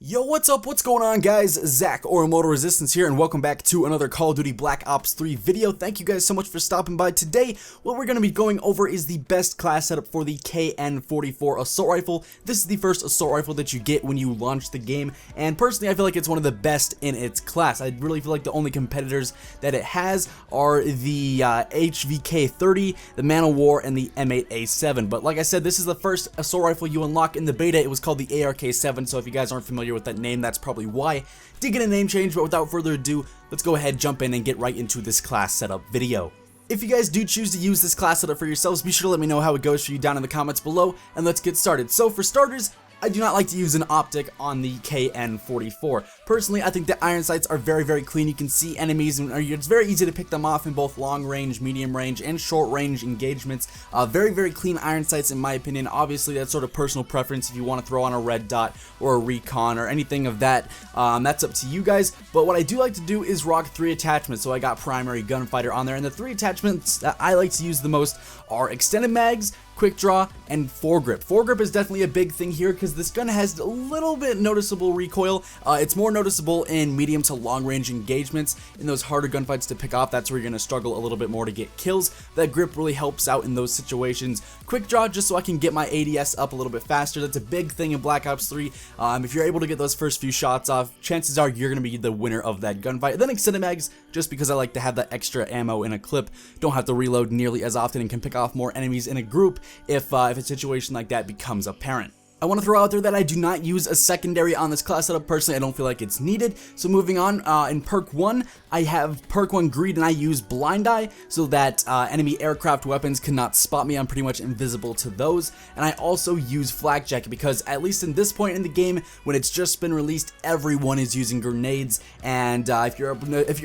Yo, what's up? What's going on, guys? Zach or Motor Resistance here, and welcome back to another Call of Duty Black Ops 3 video. Thank you guys so much for stopping by. Today, what we're going to be going over is the best class setup for the KN-44 assault rifle. This is the first assault rifle that you get when you launch the game, and personally, I feel like it's one of the best in its class. I really feel like the only competitors that it has are the HVK-30, the Man of War, and the M8A7. But like I said, this is the first assault rifle you unlock in the beta. It was called the ARK-7, so if you guys aren't familiar with that name, that's probably why. Did get a name change, but without further ado, let's go ahead, jump in, and get right into this class setup video. If you guys do choose to use this class setup for yourselves, be sure to let me know how it goes for you down in the comments below, and let's get started. So for starters, I do not like to use an optic on the KN-44. Personally, I think the iron sights are very clean. You can see enemies, and it's very easy to pick them off in both long range, medium range, and short range engagements. Very clean iron sights in my opinion. Obviously, that's sort of personal preference. If you want to throw on a red dot or a recon or anything of that, that's up to you guys. But what I do like to do is rock 3 attachments. So I got primary, gunfighter on there, and the 3 attachments that I like to use the most are extended mags, quick draw, and foregrip. Foregrip is definitely a big thing here because this gun has a little bit noticeable recoil. It's more noticeable in medium to long range engagements. In those harder gunfights to pick off, that's where you're going to struggle a little bit more to get kills. That grip really helps out in those situations. Quick draw, just so I can get my ADS up a little bit faster. That's a big thing in Black Ops 3. If you're able to get those first few shots off, chances are you're going to be the winner of that gunfight. And then extended mags, just because I like to have that extra ammo in a clip. Don't have to reload nearly as often and can pick off more enemies in a group if a situation like that becomes apparent. I want to throw out there that I do not use a secondary on this class setup. Personally, I don't feel like it's needed. So moving on, in perk 1, I have perk 1 greed, and I use blind eye so that enemy aircraft weapons cannot spot me. I'm pretty much invisible to those. And I also use flak jacket because at least in this point in the game, when it's just been released, everyone is using grenades. And if you're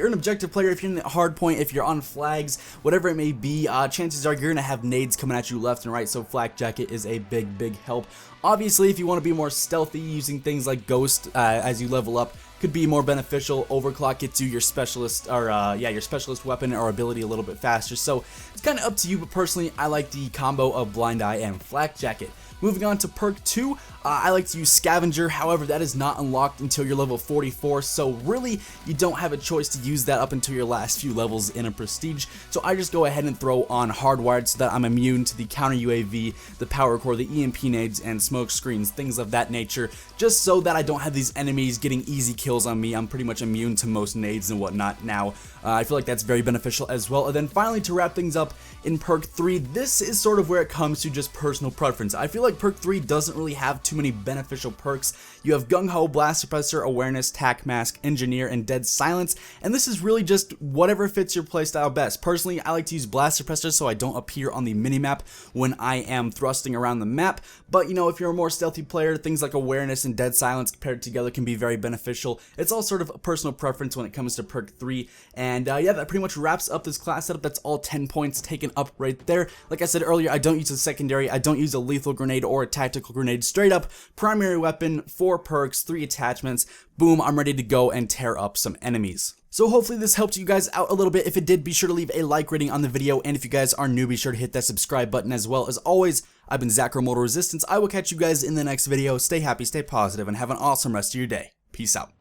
an objective player, if you're in the hard point, if you're on flags, whatever it may be, chances are you're gonna have nades coming at you left and right. So flak jacket is a big help. Obviously, if you want to be more stealthy, using things like Ghost as you level up could be more beneficial. Overclock gets you your specialist, or your specialist weapon or ability a little bit faster. So it's kind of up to you, but personally, I like the combo of blind eye and flak jacket. Moving on to perk 2, I like to use scavenger. However, that is not unlocked until you're level 44, so really you don't have a choice to use that up until your last few levels in a prestige. So I just go ahead and throw on hardwired so that I'm immune to the counter UAV, the power core, the EMP nades, and smoke screens, things of that nature, just so that I don't have these enemies getting easy kills on me. I'm pretty much immune to most nades and whatnot now. I feel like that's very beneficial as well. And then finally, to wrap things up, in perk 3, this is sort of where it comes to just personal preference. I feel like perk 3 doesn't really have too many beneficial perks. You have Gung Ho, Blast Suppressor, Awareness, Tac Mask, Engineer, and Dead Silence, and this is really just whatever fits your playstyle best. Personally, I like to use Blast Suppressor so I don't appear on the minimap when I am thrusting around the map, but you know, if you're a more stealthy player, things like Awareness and Dead Silence paired together can be very beneficial. It's all sort of a personal preference when it comes to perk 3, and yeah, that pretty much wraps up this class setup. That's all 10 points taken up right there. Like I said earlier, I don't use a secondary, I don't use a lethal grenade or a tactical grenade. Straight up, primary weapon, 4 perks, 3 attachments, boom, I'm ready to go and tear up some enemies. So hopefully this helped you guys out a little bit. If it did, be sure to leave a like rating on the video, and if you guys are new, be sure to hit that subscribe button as well. As always, I've been Zach or Motor Resistance. I will catch you guys in the next video. Stay happy, stay positive, and have an awesome rest of your day. Peace out.